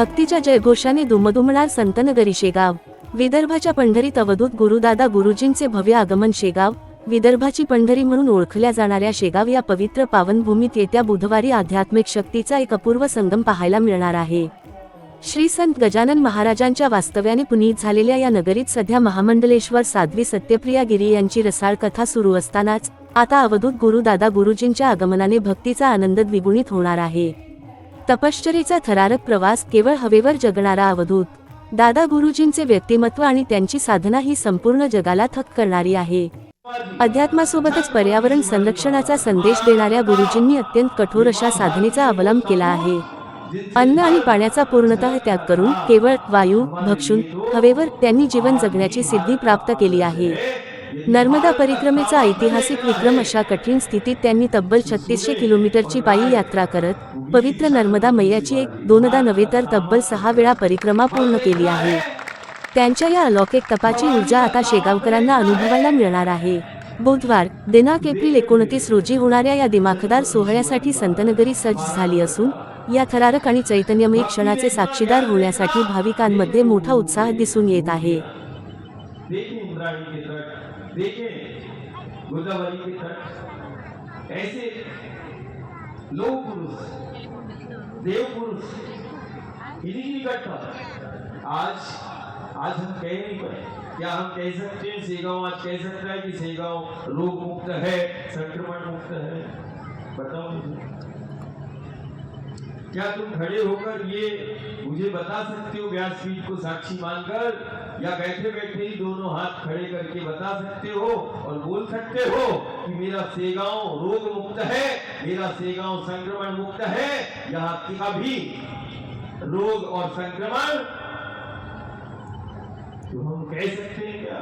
भक्तीच्या जयघोषाने दुमदुमणार संतनगरी शेगाव। विदर्भाच्या पंढरीत अवधूत गुरुदादा गुरुजींचे भव्य आगमन। शेगाव विदर्भाची पंढरी म्हणून ओळखल्या जाणाऱ्या शेगाव या पवित्र पावनभूमीत येत्या बुधवारी आध्यात्मिक शक्तीचा एक अपूर्व संगम पाहायला मिळणार आहे। श्री संत गजानन महाराजांच्या वास्तव्याने पुनीत झालेल्या या नगरीत सध्या महामंडलेश्वर साध्वी सत्यप्रिया गिरी यांची रसाळ कथा सुरू असतानाच आता अवधूत गुरुदादा गुरुजींच्या आगमनाने भक्तीचा आनंद द्विगुणित होणार आहे। तपश्चर्येचा थरारक प्रवास, केवळ हवेवर जगणारा अवधूत दादा गुरुजींचे व्यक्तिमत्व आणि त्यांची साधना ही संपूर्ण जगाला थक्क करणारी आहे। अध्यात्मासोबतच पर्यावरण संरक्षणाचा संदेश देणाऱ्या गुरुजींनी अत्यंत कठोर अशा साधनेचा अवलंब केला आहे। अन्न आणि पाण्याचा पूर्णतः त्याग करून केवळ वायू भक्षून हवेवर त्यांनी जीवन जगण्याची सिद्धी प्राप्त केली आहे। नर्मदा परिक्रमेचा ऐतिहासिक विक्रम अशा कठीण स्थितीत त्यांनी तब्बल 3600 किलोमीटरची पायी यात्रा करत पवित्र नर्मदा मैयाची एक दोनदा नव्हे तर तब्बल 6 वेळा परिक्रमा पूर्ण केली आहे। त्यांच्या या अलौकिक तपाची ऊर्जा आता शेगावकरांना अनुभवायला मिळणार आहे। बुधवार दिनांक एप्रिल 29 रोजी होणाऱ्या या दिमाखदार सोहळ्यासाठी संतनगरी सज्ज झाली असून या थरारक आणि चैतन्यमय क्षणाचे साक्षीदार होण्यासाठी भाविकांमध्ये मोठा उत्साह दिसून येत आहे। गोदावरी के तट ऐसे लोक पुरुष देव पुरुष इन्हीं इकट्ठा आज हम कह नहीं पाए। क्या हम कह सकते हैं शेगांव आज कह सकता है कि शेगांव रोग मुक्त है, संक्रमण मुक्त है? बताओ मुझे, क्या तुम खड़े होकर ये मुझे बता सकते हो व्यासपीठ को साक्षी मानकर, या बैठे बैठे ही दोनों हाथ खड़े करके बता सकते हो और बोल सकते हो कि मेरा शेगांव रोग मुक्त है, मेरा शेगांव संक्रमण मुक्त है, यहाँ कभी रोग और संक्रमण तो हम कह सकते हैं क्या?